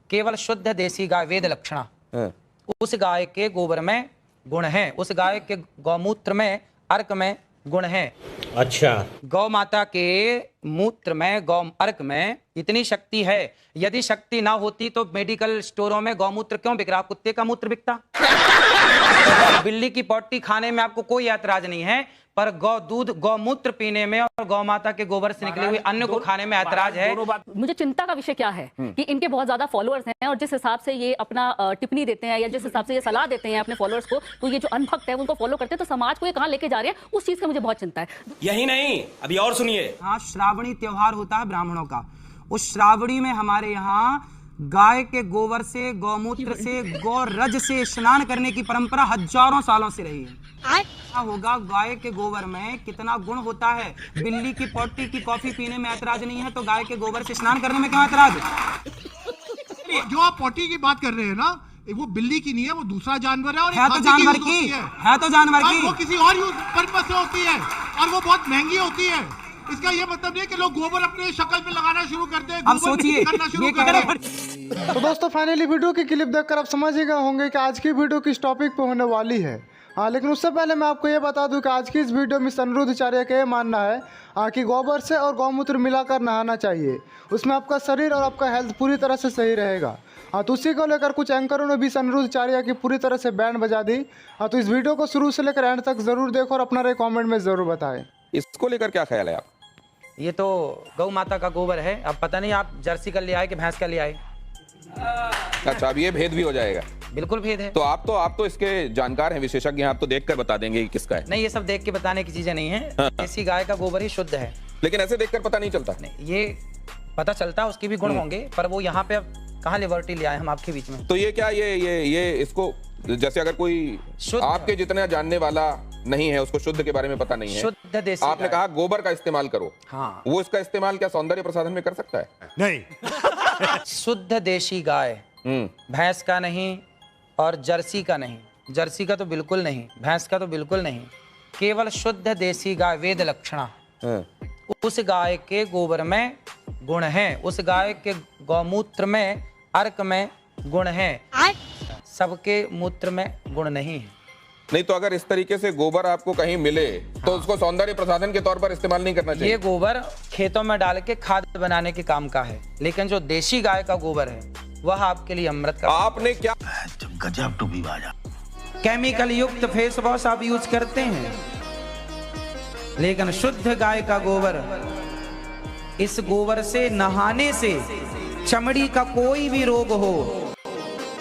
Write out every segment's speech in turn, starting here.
केवल शुद्ध देसी गाय वेद लक्षणा। उस गाय के गोबर में गुण है, उस गाय के गौमूत्र में अर्क में गुण है। अच्छा, गौ माता के मूत्र में गौ अर्क में इतनी शक्ति है, यदि शक्ति ना होती तो मेडिकल स्टोरों में गौमूत्र क्यों बिक रहा? कुत्ते का मूत्र बिकता। बिल्ली की पॉटी खाने में आपको कोई ऐतराज नहीं है, पर गौ दूध गौमूत्र पीने में और गौ माता के गोबर से निकले हुए अन्न को खाने में ऐतराज है। मुझे चिंता का विषय क्या है कि इनके बहुत ज्यादा फॉलोअर्स हैं और जिस हिसाब से ये अपना टिप्पणी देते हैं या जिस हिसाब से ये सलाह देते हैं अपने फॉलोअर्स को, तो ये जो अनभक्त है उनको फॉलो करते हैं, तो समाज को ये कहां लेके जा रहे हैं उस चीज का मुझे बहुत चिंता है। यही नहीं, अभी और सुनिए। हाँ, श्रावणी त्योहार होता है ब्राह्मणों का। उस श्रावणी में हमारे यहाँ गाय के गोबर से, गौमूत्र से, गौरज से स्नान करने की परंपरा हजारों सालों से रही है। क्या होगा, गाय के गोबर में कितना गुण होता है। बिल्ली की पॉटी की कॉफी पीने में ऐतराज नहीं है, तो गाय के गोबर से स्नान करने में क्यों ऐतराज? जो आप पॉटी की बात कर रहे हैं ना, वो बिल्ली की नहीं है, वो दूसरा जानवर है। और है तो जानवर की, है तो जानवर की, वो किसी और यूज पर्पस से होती है और वो बहुत महंगी होती है। इसका ये मतलब नहीं कि लोग गोबर अपने शक्ल पे लगाना शुरू करते हैं। अब सोचिए करना शुरू कर रहे। तो दोस्तों फाइनली वीडियो की क्लिप देखकर आप समझ ही गए होंगे कि आज की वीडियो किस टॉपिक पे होने वाली है। हाँ, लेकिन उससे पहले मैं आपको ये बता दूं कि आज की इस वीडियो में अनिरुद्धाचार्य का ये मानना है कि गोबर से और गौमूत्र मिलाकर नहाना चाहिए, उसमें आपका शरीर और आपका हेल्थ पूरी तरह से सही रहेगा। हाँ, तो उसी को लेकर कुछ एंकरों ने भी अनिरुद्धाचार्य की पूरी तरह से बैंड बजा दी। हाँ, तो इस वीडियो को शुरू से लेकर एंड तक जरूर देखो और अपना राय कॉमेंट में जरूर बताएं। इसको लेकर क्या ख्याल है आप? ये तो गौ माता का गोबर है, अब पता नहीं आप जर्सी का ले आए कि भैंस का ले आए। अच्छा, अब ये भेद भी हो जाएगा। बिल्कुल भेद है। तो आप तो इसके जानकार हैं, विशेषज्ञ हैं, आप तो देखकर बता देंगे कि किसका है। नहीं, ये सब देख के बताने की चीजें नहीं है। देसी गाय का गोबर ही शुद्ध है। लेकिन ऐसे देखकर पता नहीं चलता। नहीं, ये पता चलता, उसके भी गुण होंगे, पर वो यहाँ पे अब कहाँ लिबर्टी ले आए हम आपके बीच में। तो ये क्या, ये इसको, जैसे अगर कोई आपके जितना जानने वाला नहीं है, उसको शुद्ध के बारे में पता नहीं है, शुद्ध देसी आपने कहा गोबर का इस्तेमाल करो। हाँ, वो इसका इस्तेमाल क्या सौंदर्य प्रसाधन में कर सकता है? नहीं। शुद्ध देसी गाय, भैंस का नहीं और जर्सी का नहीं। जर्सी का तो बिल्कुल नहीं, भैंस का तो बिल्कुल नहीं, केवल शुद्ध देसी गाय वेद लक्षणा। उस गाय के गोबर में गुण है, उस गाय के गौमूत्र में अर्क में गुण है, सबके मूत्र में गुण नहीं है। नहीं तो अगर इस तरीके से गोबर आपको कहीं मिले तो उसको सौंदर्य प्रसाधन के तौर पर इस्तेमाल नहीं करना चाहिए। ये गोबर खेतों में डाल के खाद बनाने के काम का है, लेकिन जो देसी गाय का गोबर है वह आपके लिए अमृत का। आपने क्या गजब टू बाजा केमिकल युक्त फेस वॉश आप यूज करते हैं, लेकिन शुद्ध गाय का गोबर, इस गोबर से नहाने से चमड़ी का कोई भी रोग हो,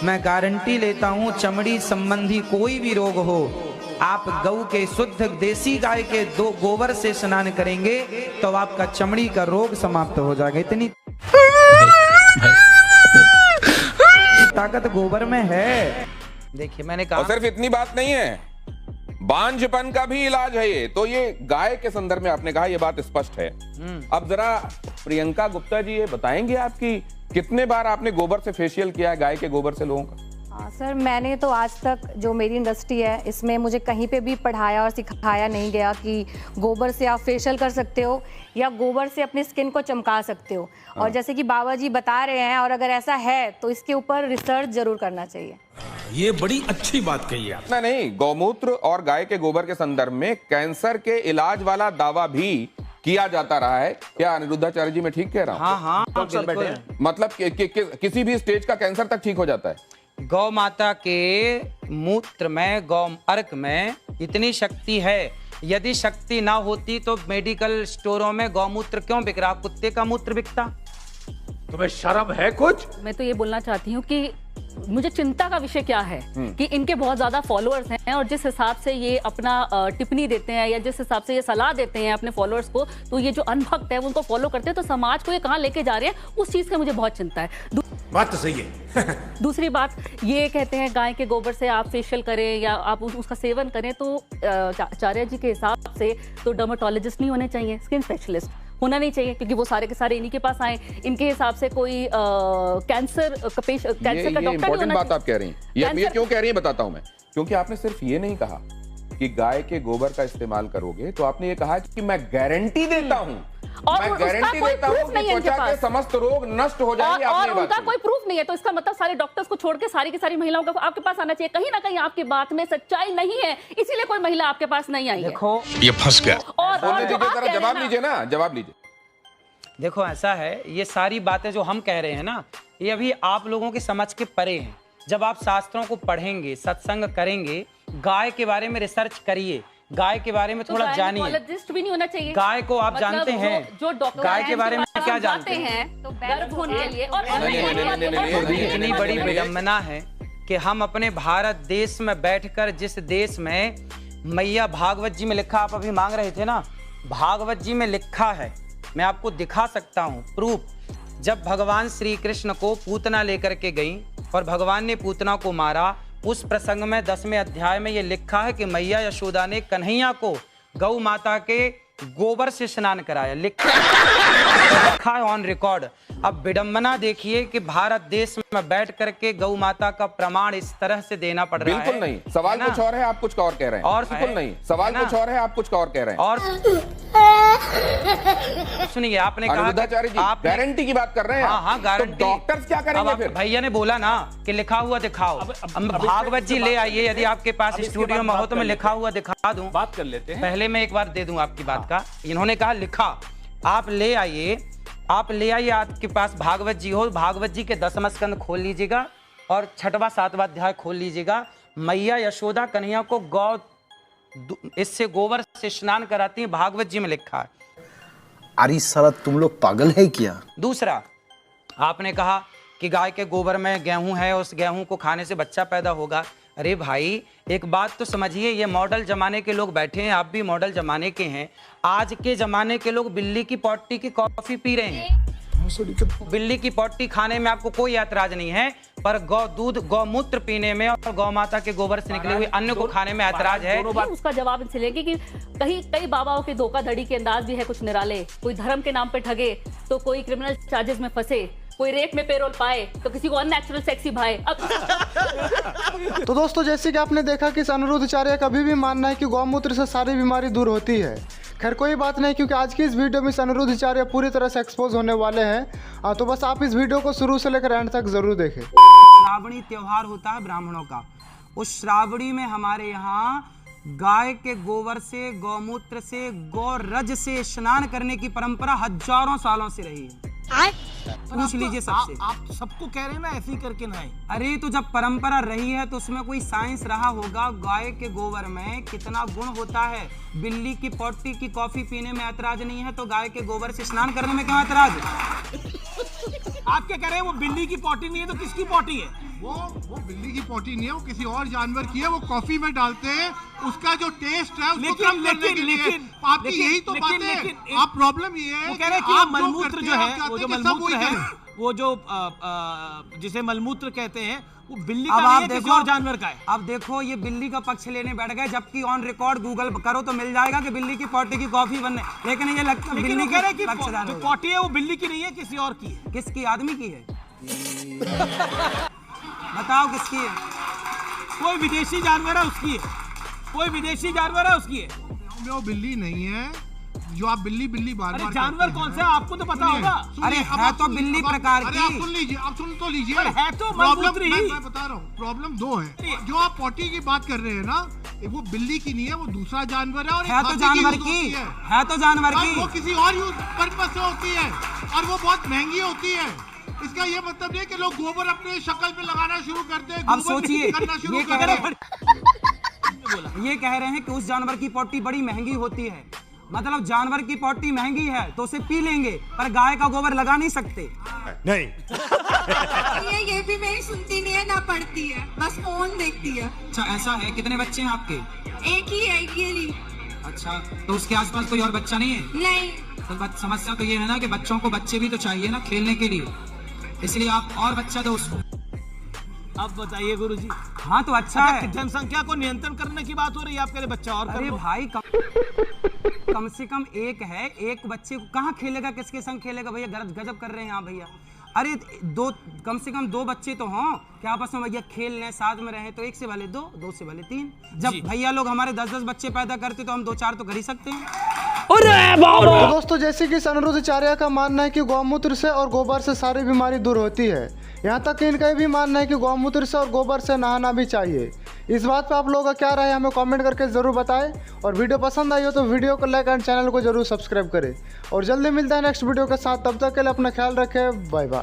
मैं गारंटी लेता हूं, चमड़ी संबंधी कोई भी रोग हो, आप गऊ के शुद्ध देसी गाय के दो गोबर से स्नान करेंगे तो आपका चमड़ी का रोग समाप्त हो जाएगा। इतनी ताकत गोबर में है। देखिए, मैंने कहा, और सिर्फ इतनी बात नहीं है, बांझपन का भी इलाज है ये। तो ये गाय के संदर्भ में आपने कहा, ये बात स्पष्ट है। अब जरा प्रियंका गुप्ता जी ये बताएंगे आपकी कितने बार आपने गोबर से फेशियल किया है, गाय के गोबर से लोगों का? हाँ सर, मैंने तो आज तक जो मेरी इंडस्ट्री है इसमें मुझे कहीं पे भी पढ़ाया और सिखाया नहीं गया कि गोबर से आप फेशियल कर सकते हो या गोबर से अपनी स्किन को चमका सकते हो। और जैसे कि बाबा जी बता रहे हैं, और अगर ऐसा है तो इसके ऊपर रिसर्च जरूर करना चाहिए। ये बड़ी अच्छी बात कही है। इतना नहीं, गौमूत्र और गाय के गोबर के संदर्भ में कैंसर के इलाज वाला दावा भी किया जाता रहा है। क्या अनिरुद्धाचार्य जी मैं ठीक कह रहा हूँ? हाँ, बिल्कुल। मतलब किसी भी स्टेज का कैंसर तक ठीक हो जाता है। गौ माता के मूत्र में, गौ अर्क में इतनी शक्ति है, यदि शक्ति ना होती तो मेडिकल स्टोरों में गौमूत्र क्यों बिक रहा? कुत्ते का मूत्र बिकता। तुम्हें शर्म है कुछ? मैं तो ये बोलना चाहती हूँ कि मुझे चिंता का विषय क्या है कि इनके बहुत ज्यादा फॉलोअर्स हैं और जिस हिसाब से ये अपना टिप्पणी देते हैं या जिस हिसाब से ये सलाह देते हैं अपने फॉलोअर्स को, तो ये जो अनभक्त है उनको फॉलो करते हैं, तो समाज को ये कहां लेके जा रहे हैं उस चीज का मुझे बहुत चिंता है। बात तो सही है। दूसरी बात, ये कहते हैं गाय के गोबर से आप फेशियल करें या आप उसका सेवन करें, तो आचार्य जी के हिसाब से तो डर्मेटोलॉजिस्ट नहीं होने चाहिए, स्किन स्पेशलिस्ट होना नहीं चाहिए, क्योंकि वो सारे के सारे इन्हीं के पास आए। इनके हिसाब से कोई कैंसर का डॉक्टर नहीं होना। बात आप कह रही हैं, ये क्यों कह रही हैं बताता हूं मैं। क्योंकि आपने सिर्फ ये नहीं कहा कि गाय के गोबर का इस्तेमाल करोगे, तो आपने ये कहा कि मैं गारंटी देता हूं और मैं उसका गारंटी कोई देता हूं प्रूफ कि नहीं है इनके त्वचा के पास। समस्त रोग नष्ट हो जाएंगे। और आपने ये बात उनका सुनी। कोई प्रूफ नहीं है, तो इसका मतलब सारे डॉक्टर्स को छोड़ के सारी की सारी महिलाओं को आपके पास आना चाहिए। कहीं ना कहीं आपकी बात में सच्चाई नहीं है, इसीलिए कोई महिला आपके पास नहीं आई है। देखो ये फंस गया। और बोलने जो दीजिए, आप जरा कह रहे जवाब हैं लीजिए ना, जवाब लीजिए। देखो ऐसा है, ये सारी बातें जो हम कह रहे हैं ना, ये अभी आप लोगों की समझ के परे हैं। जब आप शास्त्रों को पढ़ेंगे, सत्संग करेंगे, गाय के बारे में रिसर्च करिए, गाय के बारे में थोड़ा जानिए। गायनेकोलॉजिस्ट भी नहीं होना चाहिए। गाय को आप मतलब जानते हैं, जो डॉक्टर गाय के बारे में क्या जानते हैं? तो गर्भ होने के लिए और नहीं, इतनी बड़ी विडंबना है कि हम अपने भारत देश में बैठकर, जिस देश में मैया भागवत जी में लिखा, आप अभी मांग रहे थे ना, भागवत जी में लिखा है, मैं आपको दिखा सकता हूँ प्रूफ। जब भगवान श्री कृष्ण को पूतना लेकर के गई और भगवान ने पूतना को मारा, उस प्रसंग में 10वें अध्याय में ये लिखा है कि मैया यशोदा ने कन्हैया को गौ माता के गोबर से स्नान कराया। लिखा है ऑन रिकॉर्ड। अब विडंबना देखिए कि भारत देश में बैठ करके गौ माता का प्रमाण इस तरह से देना पड़ रहा है। बिल्कुल नहीं, सवाल कुछ और है, आप कुछ और कह रहे हैं। और बिल्कुल नहीं, सवाल कुछ और है, आप कुछ और कह रहे हैं। और सुनिए, आपने कहा अनिरुद्धाचार्य जी आप गारंटी की बात कर रहे हैं। हाँ, गारंटी। तो डॉक्टर्स क्या करेंगे फिर? भैया ने बोला ना कि लिखा हुआ दिखाओ। भागवत जी ले आइए, यदि आपके पास स्टूडियो में हो तो मैं लिखा हुआ दिखा दूं। बात कर लेते हैं। पहले मैं एक बार दे दूं आपकी बात का। इन्होंने कहा लिखा, आप ले आइए, आप ले आइए, आपके पास भागवत जी हो, भागवत जी के 10वां स्कंद खोल लीजिएगा और 6वां 7वां अध्याय खोल लीजिएगा। मैया यशोदा कन्हैया को इससे गोबर से स्नान कराती है, भागवत जी में लिखा है। अरे साला तुम लोग पागल है क्या? दूसरा, आपने कहा कि गाय के गोबर में गेहूं है, उस गेहूं को खाने से बच्चा पैदा होगा। अरे भाई, एक बात तो समझिए, ये मॉडल जमाने के लोग बैठे हैं, आप भी मॉडल जमाने के हैं। आज के जमाने के लोग बिल्ली की पॉटी की कॉफी पी रहे हैं। बिल्ली की पॉटी खाने में आपको कोई ऐतराज नहीं है, पर गौ दूध, गौमूत्र पीने में और गौ माता के गोबर से निकले हुए अन्न को खाने में ऐतराज है। उसका जवाब इनसे लेंगे कि कई बाबाओं के धोखाधड़ी के अंदाज भी है कुछ निराले। कोई धर्म के नाम पे ठगे तो कोई क्रिमिनल चार्जेस में फंसे, कोई रेप में पेरोल पाए तो किसी को अननेचुरल सेक्सी भाई। अब तो दोस्तों, जैसे कि आपने देखा कि इस अनिरुद्धाचार्य का अभी भी मानना है कि गौमूत्र से सारी बीमारी दूर होती है। खैर कोई बात नहीं, क्योंकि आज की इस वीडियो में इस अनिरुद्धाचार्य पूरी तरह से एक्सपोज होने वाले हैं। तो बस आप इस वीडियो को शुरू से लेकर एंड तक जरूर देखें। श्रावणी त्योहार होता है ब्राह्मणों का। उस श्रावणी में हमारे यहाँ गाय के गोबर से, गौमूत्र से, गौरज से स्नान करने की परंपरा हजारों सालों से रही है। पूछ लीजिए सबसे। आप सबको कह रहे हैं ना ऐसे ही करके नहाए। अरे तो जब परंपरा रही है तो उसमें कोई साइंस रहा होगा। गाय के गोबर में कितना गुण होता है। बिल्ली की पॉटी की कॉफी पीने में ऐतराज नहीं है, तो गाय के गोबर से स्नान करने में क्या ऐतराज? आप क्या कह रहे हैं? वो बिल्ली की पॉटी नहीं है तो किसकी पॉटी है? वो बिल्ली की पॉटी नहीं है, वो किसी और जानवर की है। वो कॉफी में डालते हैं, उसका जो टेस्ट है उसको कम करने के लिए। आपकी यही तो बात है। आप प्रॉब्लम ये है, वो कह रहे हैं कि आप जो मलमूत्र करते जो हैं, है, आप वो जो चाहते हैं कि सब मलमूत्र वही है, करें। वो जो जिसे मलमूत्र कहते हैं, वो बिल्ली का अब नहीं आप है, किसी देखो, और जानवर का है। अब देखो ये बिल्ली का पक्ष लेने बैठ गए, जबकि ऑन रिकॉर्ड गूगल करो तो मिल जाएगा कि बिल्ली की पॉटी की कॉफी बनने। लेकिन ये लगता है बिल्ली कह रहे हैं की कि पक्षदार जो होगा। पॉटी है वो बिल्ली की नहीं है, किसी और की है। किसकी? आदमी की है। बताओ किसकी है? कोई विदेशी जानवर है उसकी है, कोई विदेशी जानवर है उसकी है। वो बिल्ली नहीं है जो आप बिल्ली बिल्ली बार अरे बार जानवर कहते कौन हैं। सा है आपको तो पता सुनिए, होगा। सुनिए, अरे अब है आप तो सुनिए, बिल्ली अब आप- प्रकार अरे की। आप सुन लीजिए, आप सुन तो लीजिए। पर है तो प्रॉब्लम मलमूत्र ही। मैं बता रहा हूँ, प्रॉब्लम दो है। जो आप पॉटी की बात कर रहे हैं ना, वो बिल्ली की नहीं है, वो दूसरा जानवर है। और है तो जानवर की, है तो जानवर और की। वो किसी और यूज पर्पस से होती है और वो बहुत महंगी होती है। इसका ये मतलब नहीं कि लोग गोबर अपने शक्ल पे लगाना शुरू करते हैं। अब गोबर सोचिए, करना शुरू ये कर कह रहे रहे हैं। ये कह रहे हैं कि उस जानवर की पॉटी बड़ी महंगी होती है। मतलब जानवर की पॉटी महंगी है तो उसे पी लेंगे, पर गाय का गोबर लगा नहीं सकते। ये भी मेरी सुनती नहीं है ना पढ़ती है, बस फोन देखती है। अच्छा ऐसा है। कितने बच्चे हैं आपके? एक ही है ये नहीं। अच्छा, तो उसके आसपास कोई और बच्चा नहीं है? नहीं, तो समस्या तो ये है ना कि बच्चों को बच्चे भी तो चाहिए ना खेलने के लिए, इसलिए आप और बच्चा दो उसको। अब बताइए गुरुजी। हाँ तो अच्छा है। जनसंख्या को नियंत्रण करने की बात हो रही है, आप कह रहे बच्चा और कर अरे लो। भाई कम से कम एक है, एक बच्चे को कहाँ खेलेगा, किसके संग खेलेगा भैया? गजब कर रहे हैं आप भैया। अरे कम से कम 2 बच्चे तो हों कि आपस में भैया खेल लें, साथ में रहें। तो 1 से भले 2, 2 से भले 3। जब भैया लोग हमारे 10-10 बच्चे पैदा करते तो हम 2-4 तो कर ही सकते हैं। तो दोस्तों जैसे कि अनिरुद्धाचार्य का मानना है कि गौमूत्र से और गोबर से सारी बीमारी दूर होती है, यहाँ तक कि इनका ये भी मानना है कि गौमूत्र से और गोबर से नहाना भी चाहिए। इस बात पे आप लोगों का क्या राय है हमें कमेंट करके ज़रूर बताएं, और वीडियो पसंद आई हो तो वीडियो को लाइक एंड चैनल को जरूर सब्सक्राइब करें। और जल्दी मिलता है नेक्स्ट वीडियो के साथ, तब तक के लिए अपना ख्याल रखें, बाय बाय।